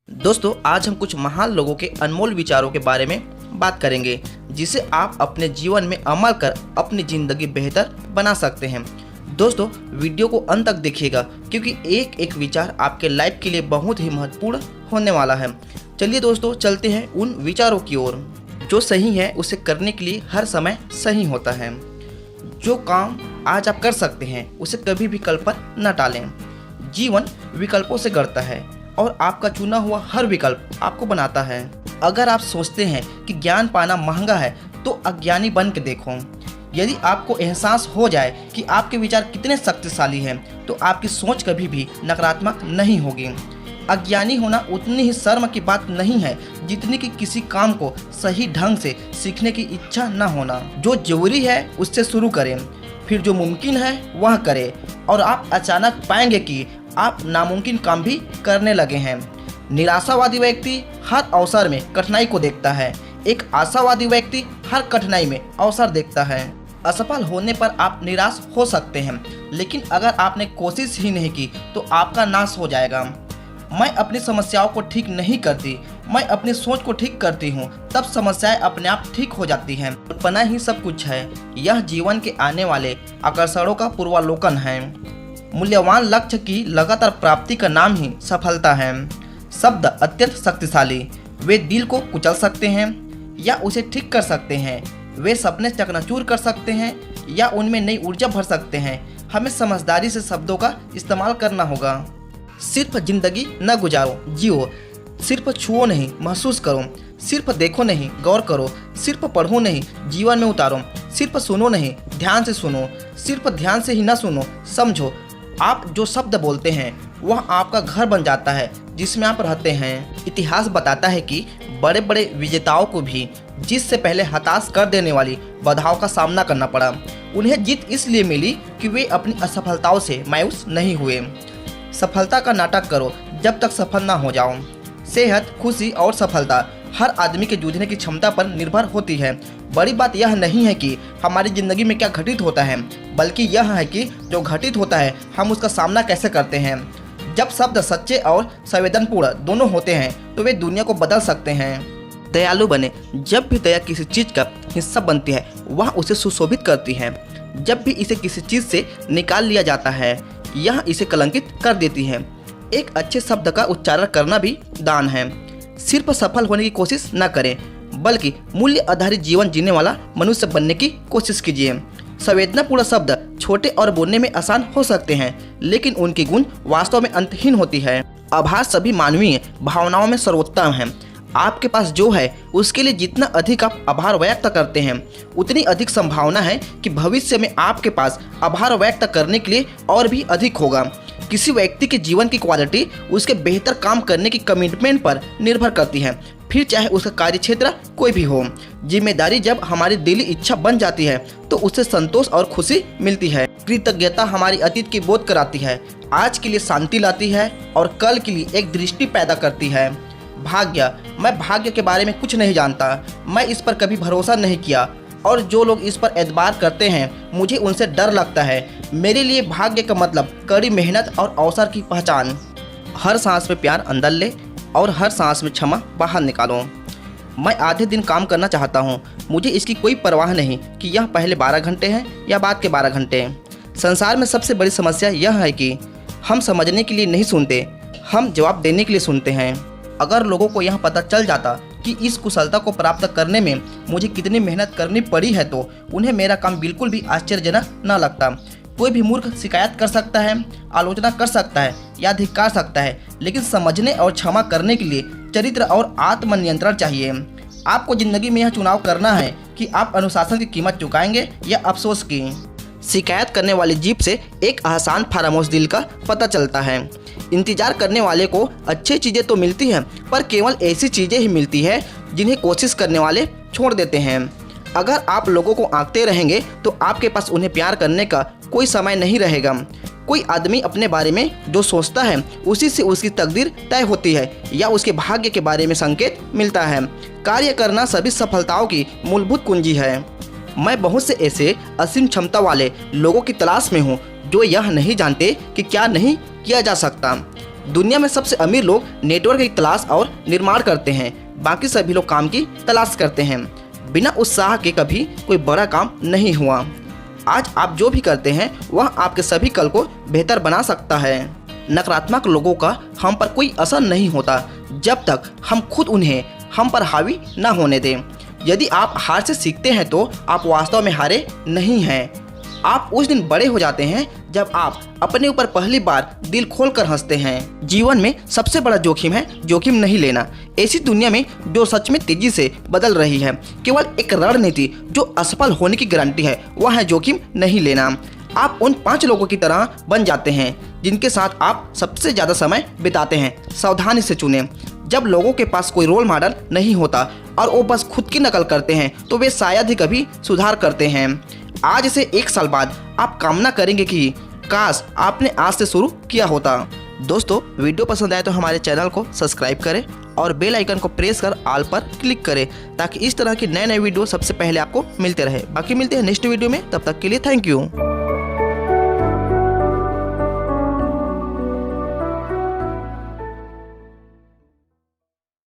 दोस्तों, आज हम कुछ महान लोगों के अनमोल विचारों के बारे में बात करेंगे जिसे आप अपने जीवन में अमल कर अपनी ज़िंदगी बेहतर बना सकते हैं। दोस्तों, वीडियो को अंत तक देखिएगा क्योंकि एक एक विचार आपके लाइफ के लिए बहुत ही महत्वपूर्ण होने वाला है। चलिए दोस्तों, चलते हैं उन विचारों की ओर। जो सही है उसे करने के लिए हर समय सही होता है। जो काम आज आप कर सकते हैं उसे कभी भी कल पर न टालें। जीवन विकल्पों से गढ़ता है और आपका चुना हुआ हर विकल्प आपको बनाता है। अगर आप सोचते हैं कि ज्ञान पाना महंगा है तो अज्ञानी बन के देखो। यदि आपको एहसास हो जाए कि आपके विचार कितने शक्तिशाली हैं तो आपकी सोच कभी भी नकारात्मक नहीं होगी। अज्ञानी होना उतनी ही शर्म की बात नहीं है जितनी कि किसी काम को सही ढंग से सीखने की इच्छा न होना। जो जरूरी है उससे शुरू करें, फिर जो मुमकिन है वह करें और आप अचानक पाएंगे कि आप नामुमकिन काम भी करने लगे हैं। निराशावादी व्यक्ति हर अवसर में कठिनाई को देखता है। एक आशावादी व्यक्ति हर कठिनाई में अवसर देखता है। असफल होने पर आप निराश हो सकते हैं, लेकिन अगर आपने कोशिश ही नहीं की तो आपका नाश हो जाएगा। मैं अपनी समस्याओं को ठीक नहीं करती, मैं अपनी सोच को ठीक करती हूँ, तब समस्याएं अपने आप ठीक हो जाती हैं। कल्पना ही सब कुछ है। यह जीवन के आने वाले आकर्षणों का पूर्वावलोकन है। मूल्यवान लक्ष्य की लगातार प्राप्ति का नाम ही सफलता है। शब्द अत्यंत शक्तिशाली, वे दिल को कुचल सकते हैं या उसे ठीक कर सकते हैं। वे सपने चकनाचूर कर सकते हैं या उनमें नई ऊर्जा भर सकते हैं। हमें समझदारी से शब्दों का इस्तेमाल करना होगा। सिर्फ जिंदगी न गुजारो, जियो। सिर्फ छुओ नहीं, महसूस करो। सिर्फ देखो नहीं, गौर करो। सिर्फ पढ़ो नहीं, जीवन में उतारो। सिर्फ सुनो नहीं, ध्यान से सुनो। सिर्फ ध्यान से ही न सुनो, समझो। आप जो शब्द बोलते हैं वह आपका घर बन जाता है जिसमें आप रहते हैं। इतिहास बताता है कि बड़े बड़े विजेताओं को भी जीत से पहले हताश कर देने वाली बाधाओं का सामना करना पड़ा। उन्हें जीत इसलिए मिली कि वे अपनी असफलताओं से मायूस नहीं हुए। सफलता का नाटक करो जब तक सफल ना हो जाओ। सेहत, खुशी और सफलता हर आदमी के जूझने की क्षमता पर निर्भर होती है। बड़ी बात यह नहीं है कि हमारी ज़िंदगी में क्या घटित होता है, बल्कि यह है कि जो घटित होता है हम उसका सामना कैसे करते हैं। जब शब्द सच्चे और संवेदनपूर्ण दोनों होते हैं तो वे दुनिया को बदल सकते हैं। दयालु बने। जब भी दया किसी चीज़ का हिस्सा बनती है वह उसे सुशोभित करती है। जब भी इसे किसी चीज़ से निकाल लिया जाता है यह इसे कलंकित कर देती है। एक अच्छे शब्द का उच्चारण करना भी दान है। सिर्फ सफल होने की कोशिश न करें, बल्कि मूल्य आधारित जीवन जीने वाला मनुष्य बनने की कोशिश कीजिए। संवेदनापूर्ण शब्द छोटे और बोलने में आसान हो सकते हैं, लेकिन उनकी गुण वास्तव में अंतहीन होती है। आभार सभी मानवीय भावनाओं में सर्वोत्तम है। आपके पास जो है उसके लिए जितना अधिक आप आभार व्यक्त करते हैं उतनी अधिक संभावना है कि भविष्य में आपके पास आभार व्यक्त करने के लिए और भी अधिक होगा। किसी व्यक्ति के जीवन की क्वालिटी उसके बेहतर काम करने की कमिटमेंट पर निर्भर करती है, फिर चाहे उसका कार्यक्षेत्र कोई भी हो। जिम्मेदारी जब हमारी दिली इच्छा बन जाती है तो उससे संतोष और खुशी मिलती है। कृतज्ञता हमारी अतीत की बोध कराती है, आज के लिए शांति लाती है और कल के लिए एक दृष्टि पैदा करती है। भाग्य। मैं भाग्य के बारे में कुछ नहीं जानता, मैं इस पर कभी भरोसा नहीं किया और जो लोग इस पर एतबार करते हैं मुझे उनसे डर लगता है। मेरे लिए भाग्य का मतलब कड़ी मेहनत और अवसर की पहचान। हर सांस में प्यार अंदर ले और हर सांस में क्षमा बाहर निकालो। मैं आधे दिन काम करना चाहता हूँ, मुझे इसकी कोई परवाह नहीं कि यह पहले 12 घंटे हैं या बाद के 12 घंटे। संसार में सबसे बड़ी समस्या यह है कि हम समझने के लिए नहीं सुनते, हम जवाब देने के लिए सुनते हैं। अगर लोगों को यह पता चल जाता कि इस कुशलता को प्राप्त करने में मुझे कितनी मेहनत करनी पड़ी है तो उन्हें मेरा काम बिल्कुल भी आश्चर्यजनक न लगता। कोई भी मूर्ख शिकायत कर सकता है, आलोचना कर सकता है या धिक्कार सकता है, लेकिन समझने और क्षमा करने के लिए चरित्र और आत्मनियंत्रण चाहिए। आपको जिंदगी में यह चुनाव करना है कि आप अनुशासन की कीमत चुकाएंगे या अफसोस की। शिकायत करने वाली जीभ से एक आसान खामोश दिल का पता चलता है। इंतजार करने वाले को अच्छी चीज़ें तो मिलती हैं, पर केवल ऐसी चीज़ें ही मिलती है जिन्हें कोशिश करने वाले छोड़ देते हैं। अगर आप लोगों को आंकते रहेंगे तो आपके पास उन्हें प्यार करने का कोई समय नहीं रहेगा। कोई आदमी अपने बारे में जो सोचता है उसी से उसकी तकदीर तय होती है या उसके भाग्य के बारे में संकेत मिलता है। कार्य करना सभी सफलताओं की मूलभूत कुंजी है। मैं बहुत से ऐसे असीम क्षमता वाले लोगों की तलाश में हूँ जो यह नहीं जानते कि क्या नहीं किया जा सकता। दुनिया में सबसे अमीर लोग नेटवर्क की तलाश और निर्माण करते हैं, बाकी सभी लोग काम की तलाश करते हैं। बिना उत्साह के कभी कोई बड़ा काम नहीं हुआ। आज आप जो भी करते हैं वह आपके सभी कल को बेहतर बना सकता है। नकारात्मक लोगों का हम पर कोई असर नहीं होता जब तक हम खुद उन्हें हम पर हावी न होने दें। यदि आप हार से सीखते हैं तो आप वास्तव में हारे नहीं हैं। आप उस दिन बड़े हो जाते हैं जब आप अपने ऊपर पहली बार दिल खोलकर हंसते हैं। जीवन में सबसे बड़ा जोखिम है जोखिम नहीं लेना। ऐसी दुनिया में जो सच में तेजी से बदल रही है, केवल एक रणनीति जो असफल होने की गारंटी है वह है जोखिम नहीं लेना। आप उन 5 लोगों की तरह बन जाते हैं जिनके साथ आप सबसे ज़्यादा समय बिताते हैं। सावधानी से चुनें। जब लोगों के पास कोई रोल मॉडल नहीं होता और वो बस खुद की नकल करते हैं तो वे शायद ही कभी सुधार करते हैं। आज से 1 साल बाद आप कामना करेंगे कि काश आपने आज से शुरू किया होता। दोस्तों, वीडियो पसंद आए तो हमारे चैनल को सब्सक्राइब करें और बेल आइकन को प्रेस कर ऑल पर क्लिक करें ताकि इस तरह की नए वीडियो सबसे पहले आपको मिलते रहे। बाकी मिलते हैं नेक्स्ट वीडियो में, तब तक के लिए थैंक यू।